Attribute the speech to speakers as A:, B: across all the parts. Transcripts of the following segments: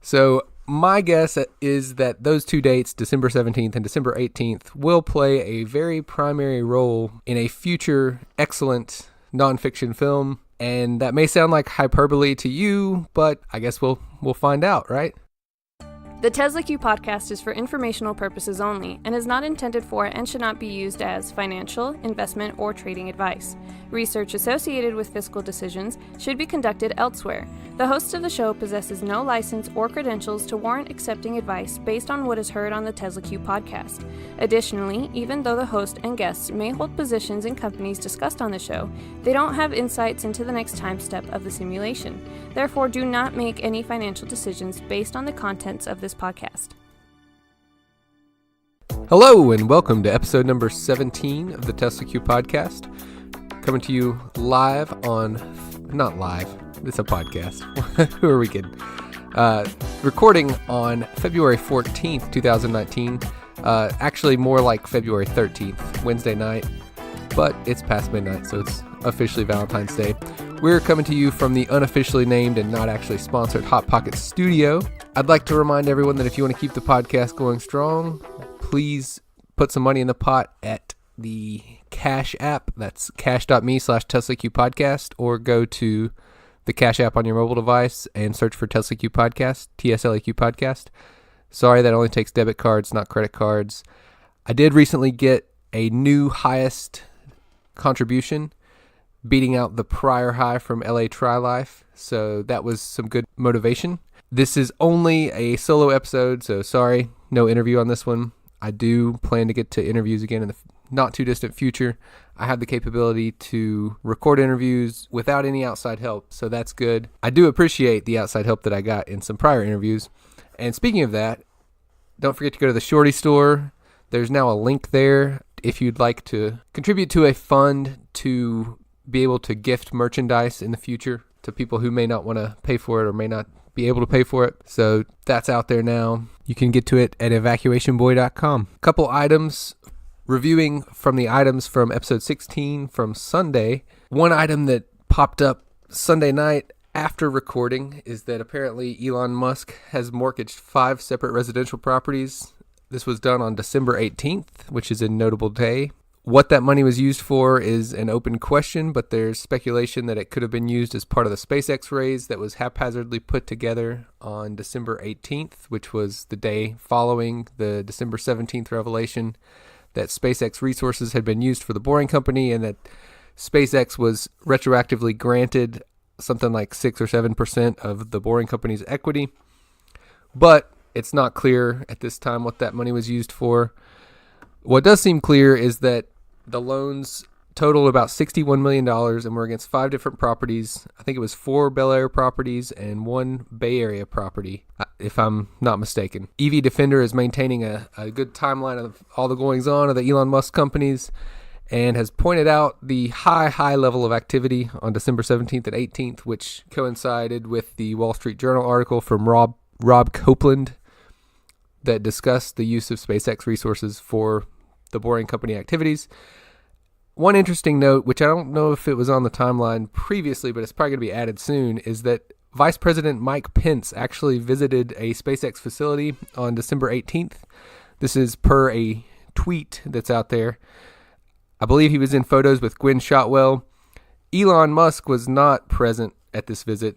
A: So my guess is that those two dates, December 17th and December 18th, will play a very primary role in a future excellent nonfiction film. And that may sound like hyperbole to you, but I guess we'll find out, right?
B: The Tesla Q podcast is for informational purposes only and is not intended for and should not be used as financial, investment, or trading advice. Research associated with fiscal decisions should be conducted elsewhere. The host of the show possesses no license or credentials to warrant accepting advice based on what is heard on the Tesla Q podcast. Additionally, even though the host and guests may hold positions in companies discussed on the show, they don't have insights into the next time step of the simulation. Therefore, do not make any financial decisions based on the contents of this podcast.
A: Hello and welcome to episode number 17 of the Tesla Q podcast. Coming to you live on, not live, it's a podcast. Who are we kidding? Recording on February 14th, 2019. Actually more like February 13th, Wednesday night, but it's past midnight, so it's officially Valentine's Day. We're coming to you from the unofficially named and not actually sponsored Hot Pocket Studio. I'd like to remind everyone that if you want to keep the podcast going strong, please put some money in the pot at the Cash App. That's cash.me/TeslaQ podcast, or go to the Cash App on your mobile device and search for Tesla Q Podcast, TSLAQ Podcast. Sorry, that only takes debit cards, not credit cards. I did recently get a new highest contribution, beating out the prior high from LA Tri-Life, so that was some good motivation. This is only a solo episode, so sorry, no interview on this one. I do plan to get to interviews again in the not too distant future. I have the capability to record interviews without any outside help, so that's good. I do appreciate the outside help that I got in some prior interviews. And speaking of that, don't forget to go to the Shorty store. There's now a link there if you'd like to contribute to a fund to be able to gift merchandise in the future to people who may not want to pay for it or may not be able to pay for it. So that's out there now. You can get to it at evacuationboy.com. A couple items, reviewing from the items from episode 16 from Sunday. One item that popped up Sunday night after recording is that apparently Elon Musk has mortgaged 5 separate residential properties. This was done on December 18th, which is a notable day. What that money was used for is an open question, but there's speculation that it could have been used as part of the SpaceX raise that was haphazardly put together on December 18th, which was the day following the December 17th revelation that SpaceX resources had been used for the Boring Company and that SpaceX was retroactively granted something like 6 or 7% of the Boring Company's equity. But it's not clear at this time what that money was used for. What does seem clear is that the loans total about $61 million and were against 5 different properties. I think it was 4 Bel Air properties and 1 Bay Area property, if I'm not mistaken. EV Defender is maintaining a good timeline of all the goings on of the Elon Musk companies and has pointed out the high level of activity on December 17th and 18th, which coincided with the Wall Street Journal article from Rob Copeland that discussed the use of SpaceX resources for the Boring Company activities. One interesting note, which I don't know if it was on the timeline previously, but it's probably going to be added soon, is that Vice President Mike Pence actually visited a SpaceX facility on December 18th. This is per a tweet that's out there. I believe he was in photos with Gwynne Shotwell. Elon Musk was not present at this visit.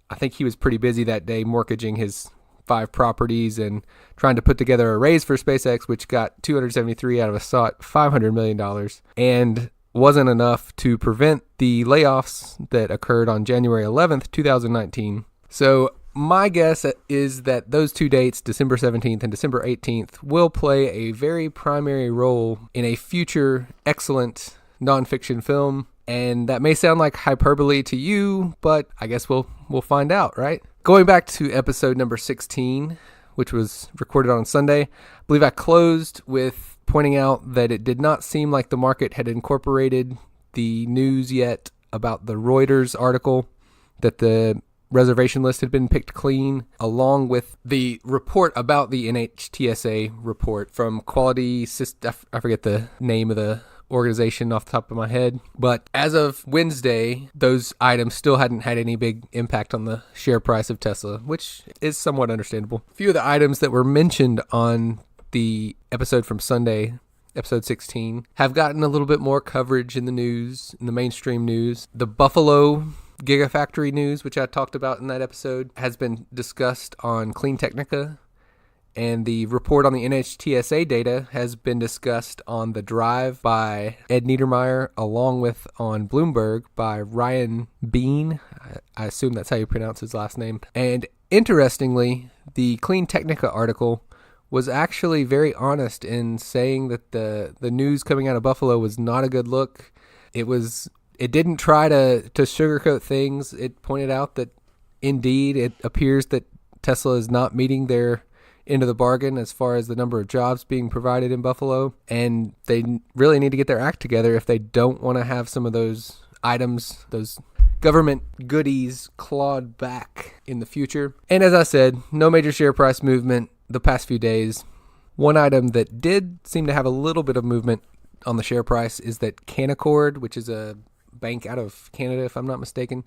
A: I think he was pretty busy that day mortgaging his 5 properties and trying to put together a raise for SpaceX, which got $273 out of a sought $500 million, and wasn't enough to prevent the layoffs that occurred on January 11th, 2019. So my guess is that those two dates, December 17th and December 18th, will play a very primary role in a future excellent nonfiction film. And that may sound like hyperbole to you, but I guess we'll find out, right? Going back to episode number 16, which was recorded on Sunday, I believe I closed with pointing out that it did not seem like the market had incorporated the news yet about the Reuters article that the reservation list had been picked clean, along with the report about the NHTSA report from Quality System. I forget the name of the organization off the top of my head. But as of Wednesday, those items still hadn't had any big impact on the share price of Tesla, which is somewhat understandable. A few of the items that were mentioned on the episode from Sunday, episode 16, have gotten a little bit more coverage in the news, in the mainstream news. The Buffalo Gigafactory news, which I talked about in that episode, has been discussed on Clean Technica. And the report on the NHTSA data has been discussed on The Drive by Ed Niedermeyer, along with on Bloomberg by Ryan Bean. I assume that's how you pronounce his last name. And interestingly, the Clean Technica article was actually very honest in saying that the news coming out of Buffalo was not a good look. It didn't try to sugarcoat things. It pointed out that indeed it appears that Tesla is not meeting their end of the bargain as far as the number of jobs being provided in Buffalo, and they really need to get their act together if they don't want to have some of those items, those government goodies, clawed back in the future. And as I said, no major share price movement the past few days. One item that did seem to have a little bit of movement on the share price is that Canaccord, which is a bank out of Canada if I'm not mistaken,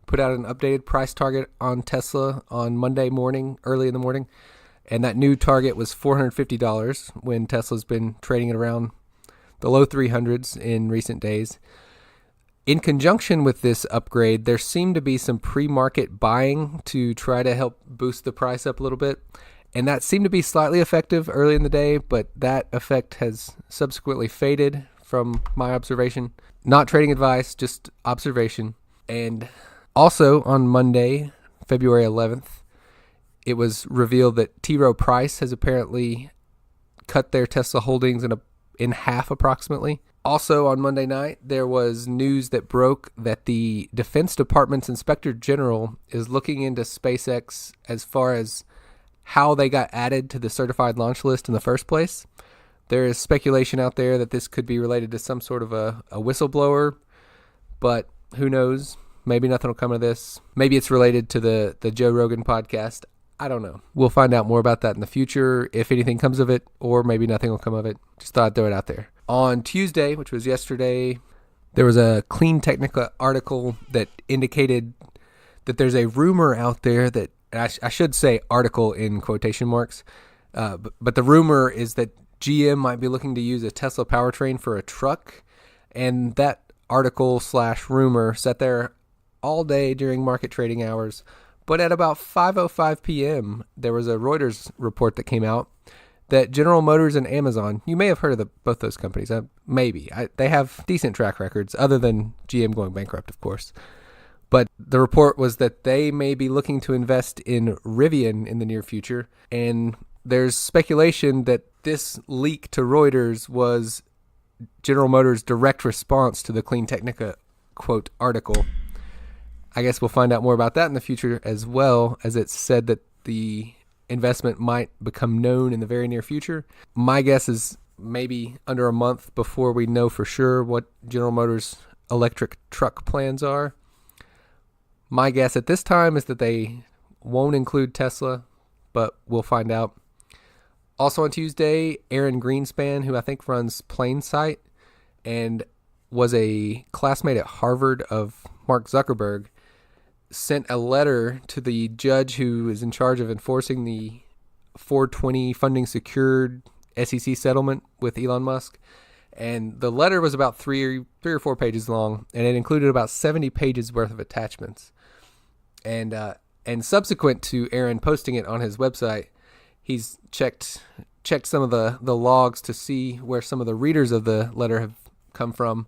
A: put out an updated price target on Tesla on Monday morning, early in the morning. And that new target was $450 when Tesla's been trading at around the low 300s in recent days. In conjunction with this upgrade, there seemed to be some pre-market buying to try to help boost the price up a little bit. And that seemed to be slightly effective early in the day, but that effect has subsequently faded from my observation. Not trading advice, just observation. And also on Monday, February 11th, it was revealed that T. Rowe Price has apparently cut their Tesla holdings in half approximately. Also on Monday night, there was news that broke that the Defense Department's Inspector General is looking into SpaceX as far as how they got added to the certified launch list in the first place. There is speculation out there that this could be related to some sort of a whistleblower, but who knows? Maybe nothing will come of this. Maybe it's related to the Joe Rogan podcast. I don't know. We'll find out more about that in the future, if anything comes of it, or maybe nothing will come of it. Just thought I'd throw it out there. On Tuesday, which was yesterday, there was a Clean Technica article that indicated that there's a rumor out there that, I should say article in quotation marks, but the rumor is that GM might be looking to use a Tesla powertrain for a truck, and that article / rumor sat there all day during market trading hours. But at about 5:05 p.m., there was a Reuters report that came out that General Motors and Amazon, you may have heard of both those companies, they have decent track records, other than GM going bankrupt, of course. But the report was that they may be looking to invest in Rivian in the near future, and there's speculation that this leak to Reuters was General Motors' direct response to the Clean Technica, quote, article. I guess we'll find out more about that in the future, as well as it's said that the investment might become known in the very near future. My guess is maybe under a month before we know for sure what General Motors' electric truck plans are. My guess at this time is that they won't include Tesla, but we'll find out. Also on Tuesday, Aaron Greenspan, who I think runs Plainsight and was a classmate at Harvard of Mark Zuckerberg, sent a letter to the judge who is in charge of enforcing the 420 funding secured SEC settlement with Elon Musk. And the letter was about three or four pages long, and it included about 70 pages worth of attachments. And subsequent to Aaron posting it on his website, he's checked some of the logs to see where some of the readers of the letter have come from.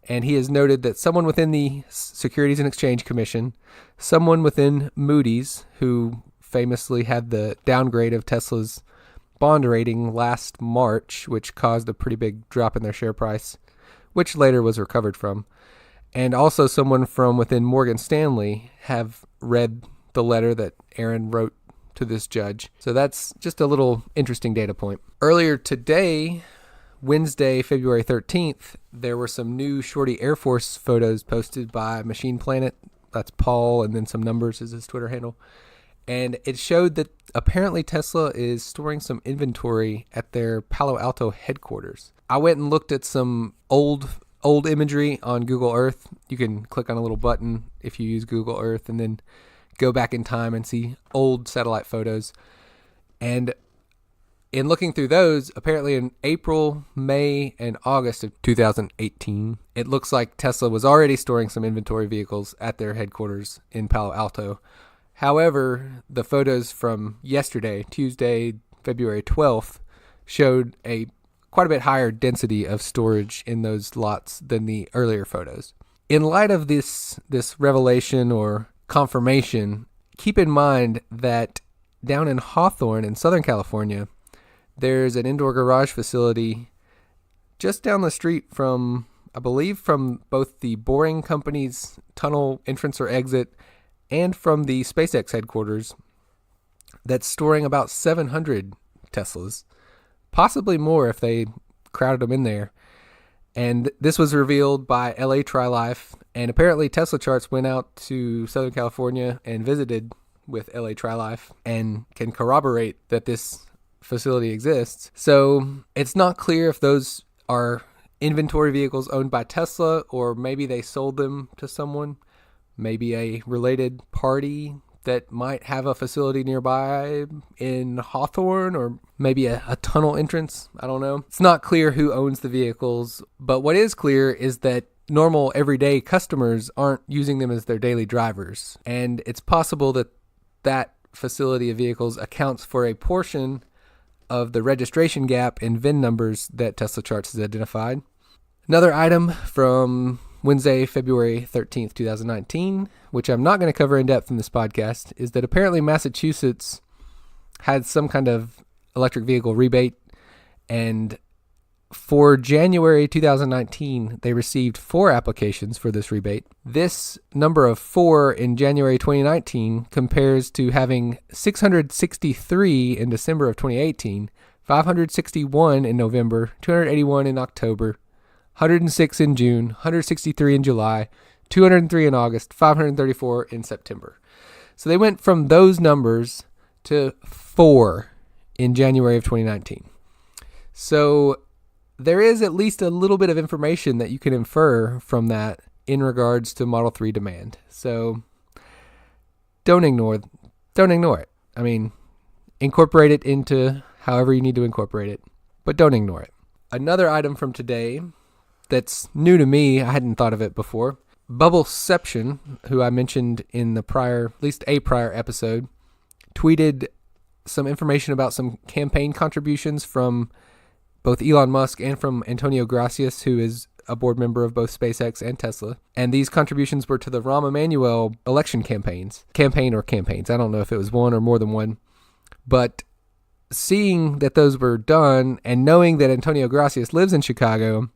A: And he has noted that someone within the Securities and Exchange Commission, someone within Moody's, who famously had the downgrade of Tesla's bond rating last March, which caused a pretty big drop in their share price, which later was recovered from, and also someone from within Morgan Stanley have read the letter that Aaron wrote to this judge. So that's just a little interesting data point. Earlier today, Wednesday, February 13th, there were some new Shorty Air Force photos posted by Machine Planet. That's Paul, and then some numbers is his Twitter handle. And it showed that apparently Tesla is storing some inventory at their Palo Alto headquarters. I went and looked at some old imagery on Google Earth. You can click on a little button if you use Google Earth and then go back in time and see old satellite photos. And in looking through those, apparently in April, May, and August of 2018, it looks like Tesla was already storing some inventory vehicles at their headquarters in Palo Alto. However, the photos from yesterday, Tuesday, February 12th, showed a quite a bit higher density of storage in those lots than the earlier photos. In light of this revelation or confirmation, keep in mind that down in Hawthorne in Southern California, there's an indoor garage facility just down the street from, I believe, from both the Boring Company's tunnel entrance or exit and from the SpaceX headquarters that's storing about 700 Teslas, possibly more if they crowded them in there. And this was revealed by LA TriLife, and apparently Tesla Charts went out to Southern California and visited with LA TriLife and can corroborate that this facility exists. So it's not clear if those are inventory vehicles owned by Tesla, or maybe they sold them to someone, maybe a related party that might have a facility nearby in Hawthorne, or maybe a tunnel entrance. I don't know. It's not clear who owns the vehicles, but what is clear is that normal everyday customers aren't using them as their daily drivers. And it's possible that that facility of vehicles accounts for a portion of the registration gap in VIN numbers that Tesla Charts has identified. Another item from Wednesday, February 13th, 2019, which I'm not going to cover in depth in this podcast, is that apparently Massachusetts had some kind of electric vehicle rebate, and for January 2019, they received 4 applications for this rebate. This number of 4 in January 2019 compares to having 663 in December of 2018, 561 in November, 281 in October, 106 in June, 163 in July, 203 in August, 534 in September. So they went from those numbers to 4 in January of 2019. So there is at least a little bit of information that you can infer from that in regards to Model 3 demand. So don't ignore it. I mean, incorporate it into however you need to incorporate it, but don't ignore it. Another item from today that's new to me, I hadn't thought of it before. Bubbleception, who I mentioned in the prior episode, tweeted some information about some campaign contributions from both Elon Musk and from Antonio Gracias, who is a board member of both SpaceX and Tesla. And these contributions were to the Rahm Emanuel election campaigns. I don't know if it was one or more than one. But seeing that those were done and knowing that Antonio Gracias lives in Chicago,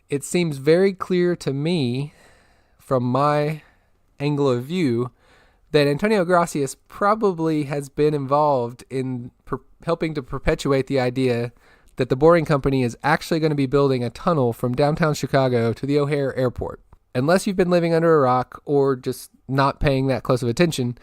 A: it seems very clear to me, from my angle of view, that Antonio Gracias probably has been involved in helping to perpetuate the idea that the Boring Company is actually going to be building a tunnel from downtown Chicago to the O'Hare Airport. Unless you've been living under a rock or just not paying that close of attention,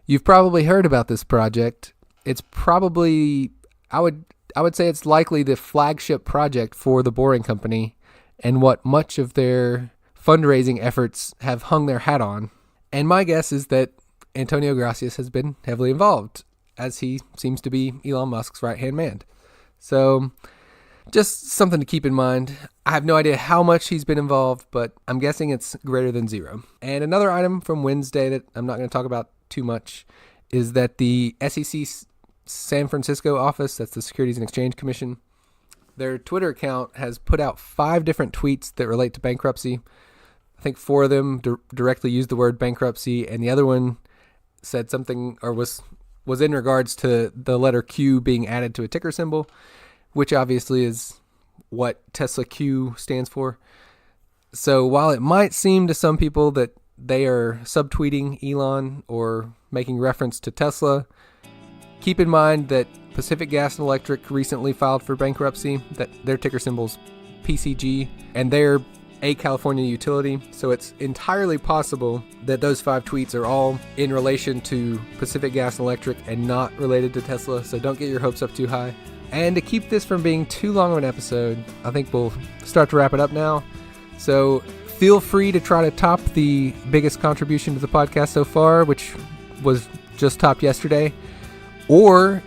A: you've probably heard about this project. It's probably, I would say it's likely the flagship project for the Boring Company and what much of their fundraising efforts have hung their hat on. And my guess is that Antonio Gracias has been heavily involved, as he seems to be Elon Musk's right-hand man. So just something to keep in mind. I have no idea how much he's been involved, but I'm guessing it's greater than 0. And another item from Wednesday that I'm not going to talk about too much is that the SEC San Francisco office, that's the Securities and Exchange Commission, their Twitter account has put out 5 different tweets that relate to bankruptcy. I think 4 of them directly used the word bankruptcy, and the other one said something or was in regards to the letter Q being added to a ticker symbol, which obviously is what Tesla Q stands for. So while it might seem to some people that they are subtweeting Elon or making reference to Tesla, keep in mind that Pacific Gas and Electric recently filed for bankruptcy, that their ticker symbol's PCG, and they're a California utility, so it's entirely possible that those 5 tweets are all in relation to Pacific Gas and Electric and not related to Tesla, so don't get your hopes up too high. And to keep this from being too long of an episode, I think we'll start to wrap it up now. So feel free to try to top the biggest contribution to the podcast so far, which was just topped yesterday, or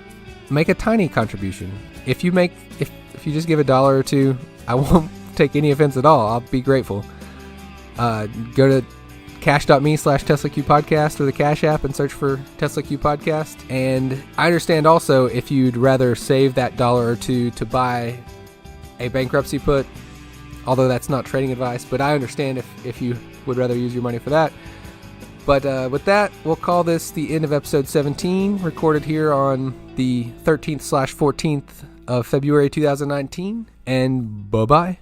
A: make a tiny contribution. If you just give $1 or $2, I won't take any offense at all. I'll be grateful. Go to cash.me/TeslaQ podcast or the Cash app and search for Tesla Q podcast. And I understand also if you'd rather save that $1 or $2 to buy a bankruptcy put, although that's not trading advice, but I understand if you would rather use your money for that. But with that, we'll call this the end of episode 17, recorded here on the 13th/14th of February 2019. And bye-bye.